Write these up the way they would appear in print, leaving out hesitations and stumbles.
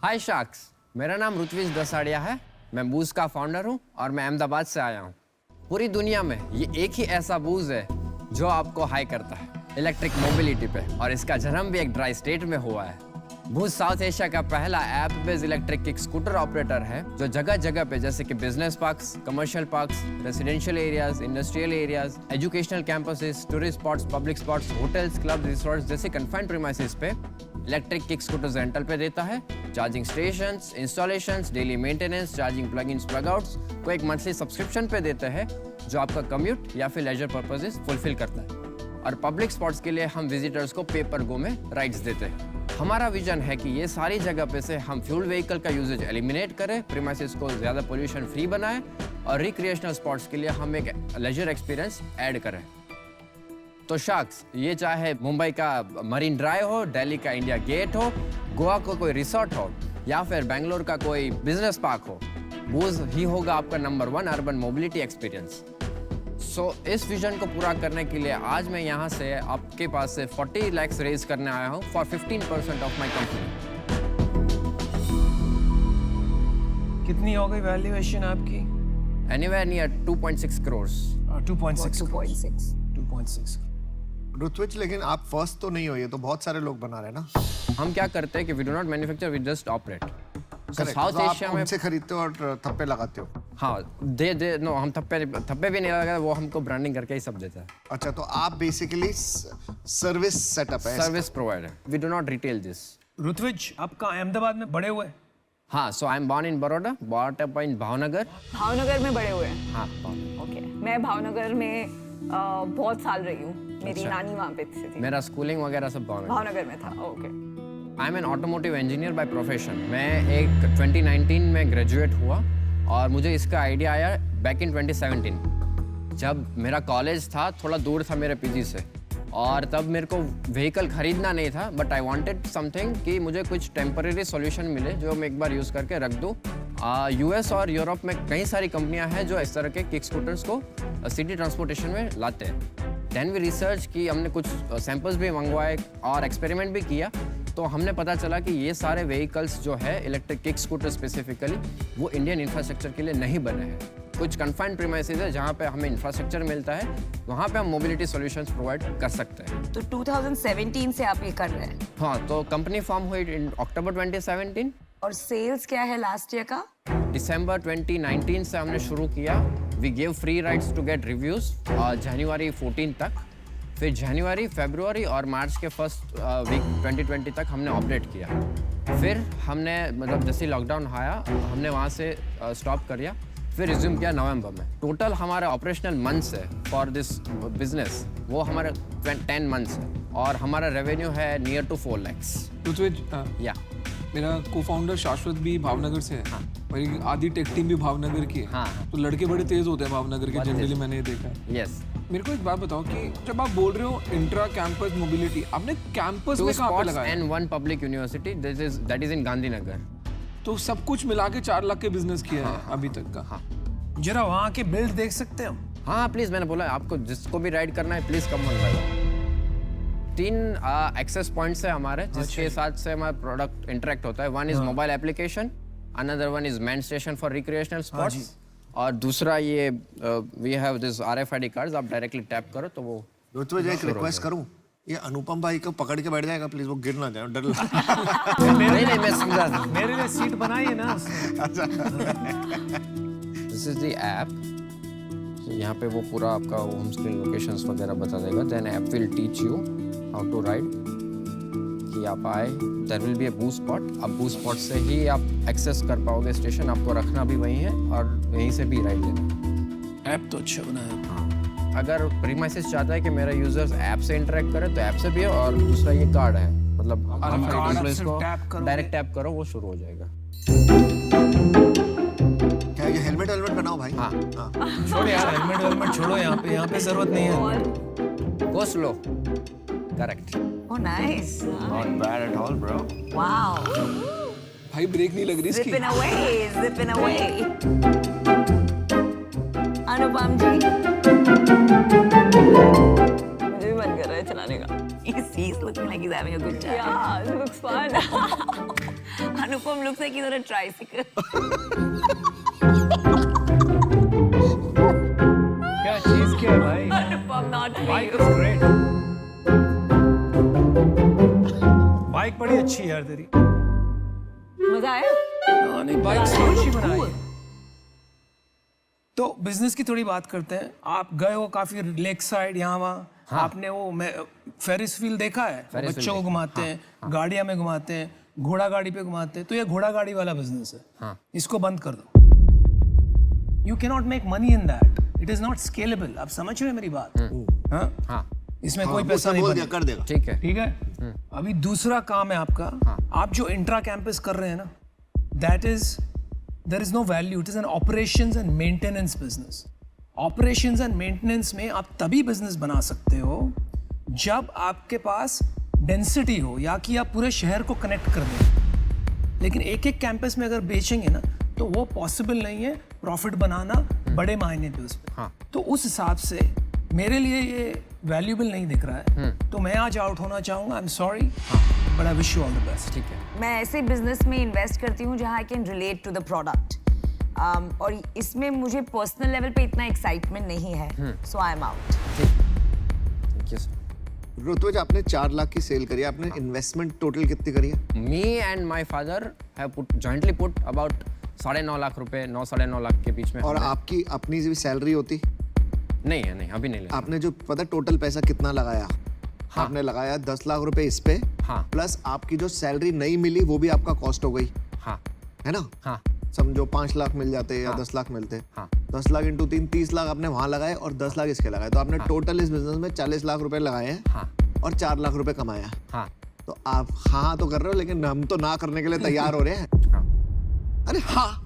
हाय sharks, मेरा नाम ऋत्विज दसाड़िया है। मैं बूज का फाउंडर हूँ और मैं अहमदाबाद से आया हूँ। पूरी दुनिया में ये एक ही ऐसा बूज है जो आपको हाई करता है इलेक्ट्रिक मोबिलिटी पे, और इसका जन्म भी एक ड्राई स्टेट में हुआ है। बूज साउथ एशिया का पहला app based electric kick scooter operator है जो जगह जगह पे जैसे कि business parks, commercial parks, residential areas, industrial areas, educational campuses, tourist spots, public spots, hotels, club, resorts जैसे कन्फाइंड प्रीमाइसेस पे इलेक्ट्रिक किक स्कूटर्स रेंटल पे देता है। Charging stations, installations, daily maintenance, charging plug-ins, plug-outs को एक monthly subscription पे देते हैं जो आपका कम्यूट या फिर लेजर पर्पसेस फुलफिल करता है। और पब्लिक स्पॉट्स के लिए हम विजिटर्स को पे पर गो में राइड्स देते हैं। हमारा विजन है कि ये सारी जगह पे से हम फ्यूल व्हीकल का यूजेज एलिमिनेट करें, प्रीमाइसेस को ज़्यादा पोल्यूशन फ्री बनाएं और रिक्रिएशनल स्पॉट्स के लिए हम एक लेजर एक्सपीरियंस ऐड करें। तो शार्क्स, ये चाहे मुंबई का मरीन ड्राइव हो, दिल्ली का इंडिया गेट हो, गोवा को कोई रिसोर्ट हो या फिर बेंगलोर का कोई बिजनेस पार्क हो, बूज ही होगा आपका नंबर 1 अर्बन मोबिलिटी एक्सपीरियंस। सो इस विजन को पूरा करने के लिए आज मैं यहाँ से आपके पास से 40 lakhs रेज करने आया हूँ फॉर 15% ऑफ माई कंपनी। कितनी हो गई वैल्यूएशन आपकी? Anywhere near 2.6 crores। 2.6 ऋत्विज, लेकिन आप फर्स्ट तो नहीं हो, ये तो बहुत सारे लोग बना रहे हैं ना। हम क्या करते हैं कि we do not manufacture, we just operate. Correct. South तो आप एशिया में उनसे खरीदते हो और थप्पे लगाते हो। हाँ, नो, हम थप्पे भी नहीं लगाते, वो हमको ब्रांडिंग करके ही सब देता है। अच्छा, तो आप बेसिकली सर्विस सेटअप है। Service provider, we do not retail this. Ritvij, आप कहाँ अहमदाबाद में बड़े हुए? हाँ, so I am born in Baroda, bought up in Bhavnagar. Bhavnagar में बड़े हुए हैं? हाँ, ओके। मैं भावनगर में बहुत साल रही हूँ। मेरी नानी वहाँ पे थी। मेरा स्कूलिंग वगैरह सब भावनगर में था। Okay. I am an automotive engineer by profession. मैं एक 2019 में ग्रेजुएट हुआ और मुझे इसका आइडिया आया बैक इन 2017 जब मेरा कॉलेज था, थोड़ा दूर था मेरे पीजी से, और तब मेरे को व्हीकल खरीदना नहीं था, बट आई वांटेड समथिंग कि मुझे कुछ टेम्परेरी सॉल्यूशन मिले जो मैं एक बार यूज़ करके रख दूँ। यूएस और यूरोप में कई सारी कंपनियां हैं जो इस तरह के किक स्कूटर्स को सिटी ट्रांसपोर्टेशन में लाते हैं। देन वी रिसर्च की, हमने कुछ सैंपल्स भी मंगवाए और एक्सपेरिमेंट भी किया, तो हमने पता चला कि ये सारे व्हीकल्स जो है इलेक्ट्रिक किक स्कूटर स्पेसिफिकली, वो इंडियन इंफ्रास्ट्रक्चर के लिए नहीं बने हैं। कुछ कन्फाइंड प्रीमाइसेस है जहाँ पे हमें इंफ्रास्ट्रक्चर मिलता है, वहाँ पे हम मोबिलिटी सॉल्यूशंस प्रोवाइड कर सकते हैं। तो 2017 से आप ये कर रहे हैं? हाँ, तो कंपनी फॉर्म हुई इन अक्टूबर 2017 और सेल्स क्या है लास्ट ईयर का? दिसंबर 2019 से हमने शुरू किया। We give free rides to get reviews जनवरी 14 तक। फिर जनवरी, फरवरी और मार्च के फर्स्ट वीक 2020 तक हमने ऑपरेट किया। फिर हमने मतलब जैसे लॉकडाउन आया, हमने वहाँ से स्टॉप कर दिया, फिर रिज्यूम किया नवंबर में। टोटल हमारे ऑपरेशनल मंथ्स है फॉर दिस बिजनेस, वो हमारे 10 मंथ्स है और हमारा रेवेन्यू है नियर टू 4 lakhs। ऋत्विज, या मेरा को-फाउंडर शाश्वत भी भावनगर से है। हाँ। मेरी आधी टेक टीम भी भावनगर की है। हाँ। तो लड़के बड़े तेज होते हैं भावनगर के, जनरली मैंने ये देखा है। यस। मेरे को एक बात बताओ कि जब आप बोल रहे हो इंट्रा कैंपस मोबिलिटी, आपने कैंपस में कहाँ पे लगाया? And 1 public university, that is in Gandhinagar. तो सब कुछ मिला के 4 लाख के बिजनेस किया है अभी तक का। हाँ जरा वहाँ के बिल्ड देख सकते हैं हम? हाँ प्लीज, मैंने बोला आपको जिसको भी राइड करना है please come on ride. 3 access points है हमारे जिसके साथ से हमारा प्रोडक्ट इंटरेक्ट होता है। 1 is mobile application, another 1 is main station for recreational spots, और दूसरा ये we have this RFID cards, आप डायरेक्टली टैप करो तो वो। ऋत्विज, एक रिक्वेस्ट करूं, ये अनुपम भाई को पकड़ के बैठ जाएगा प्लीज, वो गिर ना जाए, डर लगता नहीं, मैं समझा। मेरे लिए सीट बनाइए ना। This is the app. यहाँ पे वो पूरा आपका होम स्क्रीन लोकेशंस वगैरह बता देगा। Then app will teach you how to ride, कि आप आए, there will be a boost spot, अब बूस्ट स्पॉट से ही आप एक्सेस कर पाओगे स्टेशन, आपको रखना भी वहीं है और यहीं से भी राइड लेना। ऐप तो अच्छा बना है। हाँ, अगर प्रीमाइसेस चाहता है कि मेरा यूजर्स ऐप से इंटरेक्ट करे तो ऐप से भी है, और दूसरा ये कार्ड है, मतलब कार्ड से इसको टैप करोगे। डायरेक्ट टैप करो वो शुरू हो जाएगा। क्या ये हेलमेट बनाओ भाई? हाँ। छोड़ो यार, हेलमेट छोड़ो, यहाँ पे जरूरत नहीं है। Go slow. Correct. Oh nice. Not bad at all bro. Wow. भाई ब्रेक नहीं लग रही इसकी। Zipping away. अनुपम जी, मुझे भी मन कर रहा है चलाने का। He's he's looking like he's having a good time. Yeah, it looks fun. Anupam looks like he's on a tricycle. क्या चीज क्या है भाई? Anupam, not for bike you. Is great. Bike बड़ी अच्छी है यार तेरी। मजा आया? हाँ, नहीं बाइक अच्छी बनाई है। तो बिजनेस की थोड़ी बात करते हैं। आप गए हो काफी लेक साइड यहाँ वहाँ। हाँ। आपने वो फेरिस व्हील देखा है? बच्चों को घुमाते हैं, गाड़ियां में घुमाते हैं, घोड़ा गाड़ी पे घुमाते हैं। तो ये घोड़ा गाड़ी वाला बिजनेस है। हाँ। इसको बंद कर दो। You can not make money in that, it is not scalable. आप समझ रहे हैं मेरी बात? हाँ? हाँ इसमें कोई पैसा नहीं बनेगा। कर देगा। ठीक है। ठीक है। अभी दूसरा काम है आपका। आप जो इंट्रा कैंपस कर रहे हैं ना, that is there is no value, it is an operations and maintenance business. Operations and maintenance में आप तभी बिजनेस बना सकते हो जब आपके पास डेंसिटी हो, या कि आप पूरे शहर को कनेक्ट कर दें। लेकिन एक एक कैंपस में अगर बेचेंगे ना, तो वो पॉसिबल नहीं है प्रॉफिट बनाना बड़े मायने पे उस पे। हाँ। तो उस हिसाब से मेरे लिए ये वैल्यूएबल नहीं दिख रहा है। तो मैं आज आउट होना चाहूंगा। I am sorry, but I wish you all the best. ठीक है। मैं ऐसे बिजनेस में इन्वेस्ट करती हूँ जहाँ I can relate to the product, और इसमें मुझे पर्सनल लेवल पे इतना एक्साइटमेंट नहीं है, so I am out. Thank you sir. Ritvij, आपने 4 लाख की सेल करी है, आपने इन्वेस्टमेंट टोटल कितनी करी है? Me and my father have jointly put about 9.5 lakh रुपए, 9-9.5 लाख के बीच में। और आपकी अपनी भी सैलरी होती? नहीं है, नहीं अभी नहीं लेना। आपने जो पता टोटल पैसा कितना लगाया? हाँ। आपने लगाया 10 लाख रुपए इस पे। हाँ। प्लस आपकी जो सैलरी नहीं मिली वो भी आपका कॉस्ट हो गई। हाँ। है ना? हाँ। समझो 5 लाख मिल जाते या 10 लाख मिलते। हाँ। 10 लाख इंटू 3, 30 लाख आपने वहां लगाए और 10 लाख इसके लगाए। तो आपने टोटल इस बिजनेस में 40 लाख रुपए लगाए हैं। हाँ। और 4 लाख रुपए कमाया। हाँ। तो आप हाँ तो कर रहे हो, लेकिन हम तो ना करने के लिए तैयार हो रहे हैं। हाँ। अरे हाँ।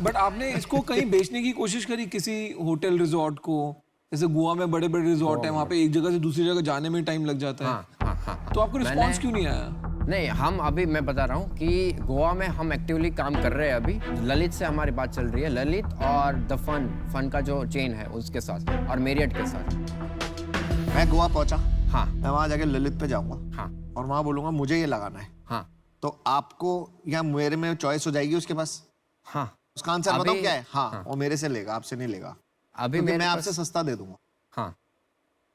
बट आपने इसको कहीं बेचने की कोशिश करी किसी होटल रिजॉर्ट को? जैसे गोवा में बड़े बड़े रिजॉर्ट हैं, वहाँ पे एक जगह से दूसरी जगह जाने में टाइम लग जाता है। हाँ, हाँ, हाँ। तो आपको रिस्पॉन्स क्यों नहीं आया? नहीं, हम अभी मैं बता रहा हूँ कि गोवा में हम एक्टिवली काम कर रहे हैं। अभी ललित से हमारी बात चल रही है, ललित और द फन का जो चेन है उसके साथ, और मेरियट के साथ। मैं गोवा पहुंचा। हाँ। मैं वहां जाके ललित पे जाऊंगा। हाँ। और वहां बोलूंगा मुझे ये लगाना है। हाँ। तो आपको या मेरे में चॉइस हो जाएगी उसके पास? हाँ। उसका आंसर अभी- बताऊं क्या है? हाँ। और मेरे से लेगा, आपसे नहीं लेगा। अभी क्योंकि मेरे मैं पास- आपसे सस्ता दे दूंगा। हाँ।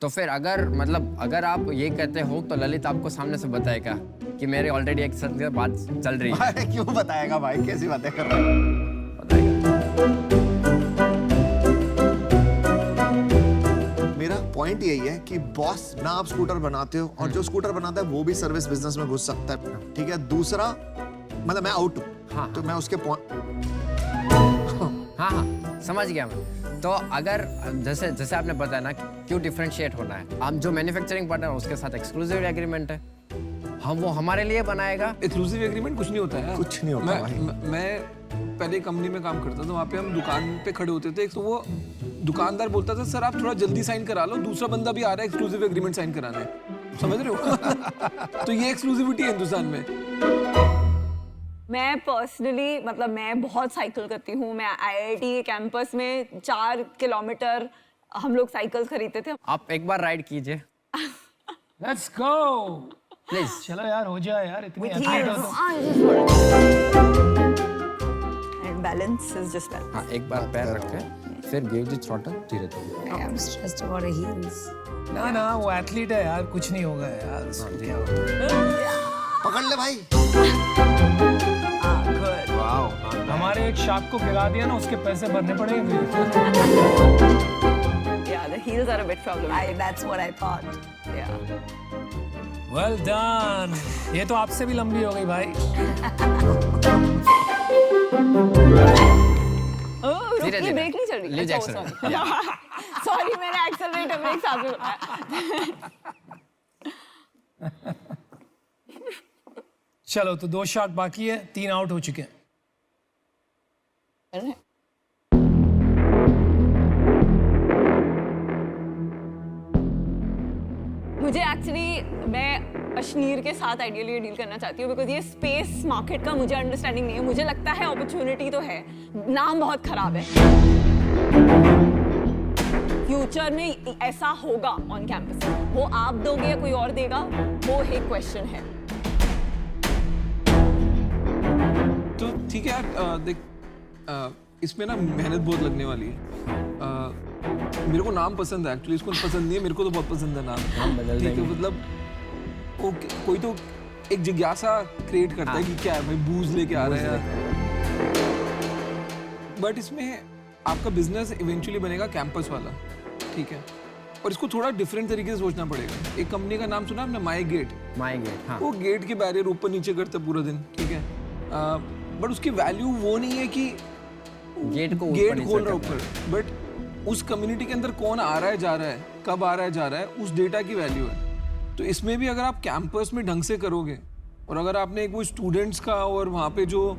तो फिर अगर आप ये कहते हो तो ललित आपको सामने से बताएगा कि मेरे ऑलरेडी एक साथ बात चल रही है। अरे क्यों बताएगा भाई, कैसी बातें कर रहा है? बताएगा। मेरा पॉइंट यही है कि बॉस ना आप स्कूटर बनाते हो, और जो स्कूटर बनाता है वो भी सर्विस बिजनेस में घुस सकता है। ठीक है। दूसरा मतलब मैं आउट हूँ। हाँ। तो मैं उसके हाँ, हाँ, समझ गया मैं। तो अगर जैसे आपने बताया ना कि क्यों डिफरेंशिएट होना है, हम जो मैन्युफैक्चरिंग पार्टनर है उसके साथ एक्सक्लूसिव एग्रीमेंट है, वो हमारे लिए बनाएगा। एक्सक्लूसिव एग्रीमेंट कुछ नहीं होता है। कुछ नहीं होता भाई। मैं पहले कंपनी में काम करता था, वहाँ पे हम दुकान पे खड़े होते थे, तो वो दुकानदार बोलता था सर आप थोड़ा जल्दी साइन करा लो, दूसरा बंदा भी आ रहा है एक्सक्लूसिव एग्रीमेंट साइन कराने। समझ रहे हो? तो ये एक्सक्लूसिविटी है हिंदुस्तान में। मैं पर्सनली मतलब मैं बहुत साइकिल करती हूँ। मैं IIT के कैंपस में 4 किलोमीटर हम लोग साइकिल खरीदते थे। आप एक बार राइड कीजिए लेट्स गो प्लीज। चलो यार, हो जाए यार, इतनी With athlete heels. हो तो। And balance is just balance. हाँ, एक बार पैर रखे, फिर गिव द थ्रॉटल धीरे धीरे। I'm stressed about the heels. ना ना, वो एथलीट है यार, कुछ नहीं होगा यार। क्या होगा? पकड़ ले भाई। Good. हमारे एक शार्क को गिरा दिया ना, उसके पैसे भरने पड़ेंगे। Yeah, the heels are a bit problematic. That's what I thought. Yeah. Well done. ये तो आपसे भी लंबी हो गई भाई। धीरे धीरे। ब्रेक नहीं चल रही। लीजिए अच्छा, accelerate। sorry. Sorry, मैंने एक्सेलरेटर ब्रेक साथ में बताया। चलो, तो 2 शॉट बाकी है, 3 आउट हो चुके हैं। मुझे एक्चुअली मैं अशनीर के साथ आइडियली डील करना चाहती हूँ, बिकॉज ये स्पेस मार्केट का मुझे अंडरस्टैंडिंग नहीं है। मुझे लगता है अपॉर्चुनिटी तो है, नाम बहुत खराब है। फ्यूचर में ऐसा होगा ऑन कैंपस, वो आप दोगे या कोई और देगा, वो एक क्वेश्चन है। तो ठीक है यार, देख इसमें ना मेहनत बहुत लगने वाली है। मेरे को नाम पसंद है एक्चुअली, इसको पसंद नहीं है, मेरे को तो बहुत पसंद है नाम बदल ठीक है, देंगे। मतलब कोई तो एक जिज्ञासा क्रिएट करता है कि क्या है भाई, बूज लेके आ रहे हैं। बट इसमें आपका बिजनेस इवेंचुअली बनेगा कैंपस वाला, ठीक है, और इसको थोड़ा डिफरेंट तरीके से सोचना पड़ेगा। एक कंपनी का नाम सुना आपने, माई गेट। माई गेट, हाँ। वो गेट के बैरियर ऊपर नीचे करते पूरा दिन, ठीक है, बट उसकी वैल्यू वो नहीं है कि गेट को गेट ऊपर खोल नीचे रहा करना ऊपर, बट उस कम्युनिटी के अंदर कौन आ रहा है जा रहा है, कब आ रहा है जा रहा है, उस डेटा की वैल्यू है। तो इसमें भी अगर आप कैंपस में ढंग से करोगे, और अगर आपने कोई स्टूडेंट्स का और वहाँ पे जो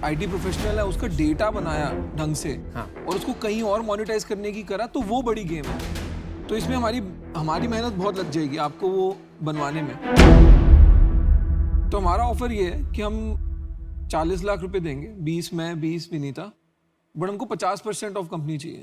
आईटी प्रोफेशनल है उसका डेटा बनाया ढंग से, हाँ। और उसको कहीं और मोनेटाइज करने की करा, तो वो बड़ी गेम है। तो इसमें हमारी मेहनत बहुत लग जाएगी आपको वो बनवाने में। तो हमारा ऑफर ये है कि हम 40 लाख रुपए देंगे, 20 मैं, 20 विनीता, बट हमको 50% ऑफ कंपनी चाहिए।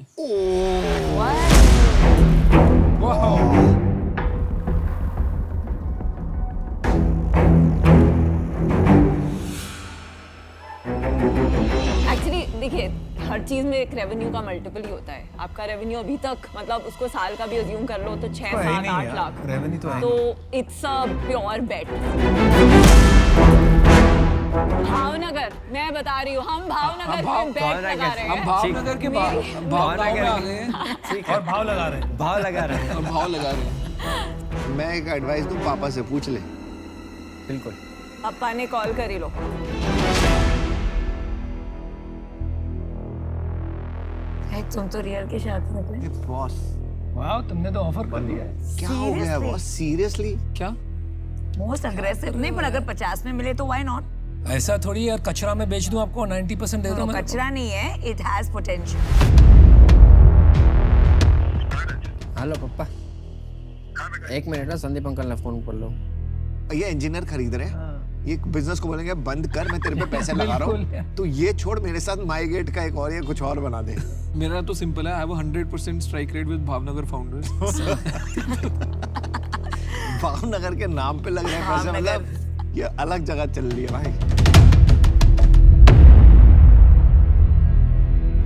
एक्चुअली देखिए, हर चीज में एक रेवेन्यू का मल्टीपल ही होता है। आपका रेवेन्यू अभी तक, मतलब उसको साल का भी अज्यूम कर लो तो 6, तो है ही 7, नहीं 8 यार, लाख revenue तो है ही तो इट्स अ प्योर बेट। भावनगर, मैं बता रही हूँ, हम भावनगर में बेट लगा रहे हम हैं। भावनगर के भाव में आ गए हैं, और भाव लगा रहे हैं। भाव लगा रहे हैं। और भाव लगा रहे हैं। मैं एक एडवाइस दूं, पापा से पूछ ले। बिल्कुल। पापा ने कॉल कर ही लो। तुम तो रियल के साथ निकले। बॉस वाह, तुमने तो ऑफर कर दिया है। क्या हो गया बॉस, सीरियसली? क्या मोस्ट अग्रेसिव नहीं, पर अगर 50 में मिले तो व्हाई नॉट। ऐसा थोड़ी यार, कचरा में बेच दूं आपको, 90% दे दो। तो कचरा नहीं है, it has potential. Hello papa, 1 minute ना, संदीप अंकल ने फोन कर लो। ये इंजीनियर खरीद रहे हैं, ये बिजनेस को बोलेंगे बंद कर, मैं तेरे पे पैसे लगा रहा हूँ, तो ये छोड़, मेरे साथ माई गेट का एक और, ये कुछ और बना दे। मेरा तो सिंपल है, I have 100% strike rate with Bhavnagar founders. Bhavnagar के नाम पे लग रहे हैं पैसे, मतलब ये अलग जगह चल रही है भाई।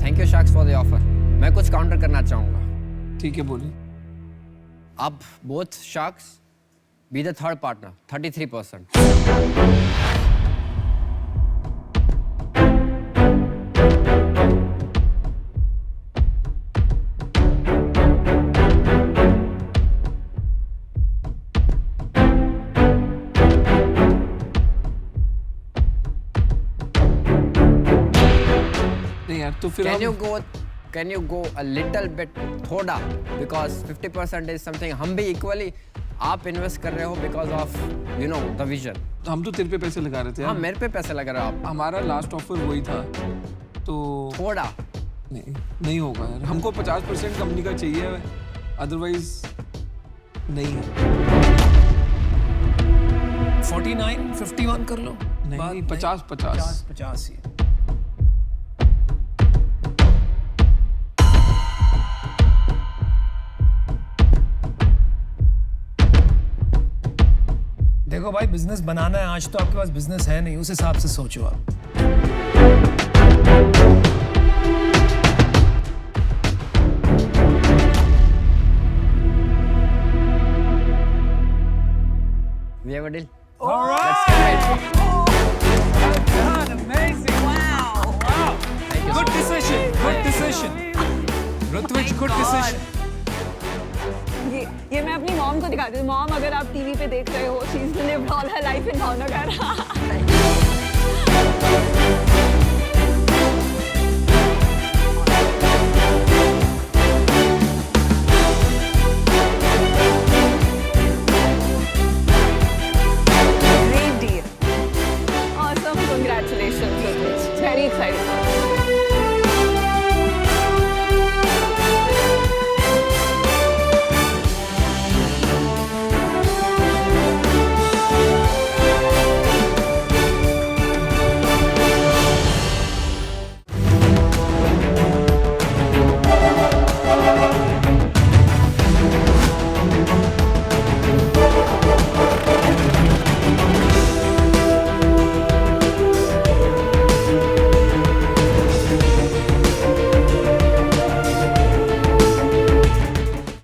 Thank you sharks for the offer. मैं कुछ काउंटर करना चाहूंगा। ठीक है, बोलिए। अब both sharks be the third partner, 33%. नहीं यार, तो फिर Can you go a little bit थोड़ा, because 50% is something हम भी equally, आप इन्वेस्ट कर रहे हो because of you know the vision। हम तो तेरे पे पैसे लगा रहे थे हाँ, यार। मेरे पे पैसे लगा रहे हो आप। हमारा लास्ट ऑफर वही था, तो थोड़ा नहीं होगा यार, हमको 50% कंपनी का चाहिए, अदरवाइज नहीं है। 49, 51 कर लो। नहीं, 50 ही। देखो भाई, बिजनेस बनाना है, आज तो आपके पास बिजनेस है नहीं, उस हिसाब से सोचो आप। we have a deal। All right. Let's commit। Amazing. Wow. Thank you so Good much। decision. Good decision. Ritwik, good decision. ये मैं अपनी मॉम को दिखाती हूँ। मॉम, अगर आप टीवी पे देख रहे हो, she is lived all her life in Bhavnagar. Great deal. Awesome, congratulations, Ritwik. Very exciting।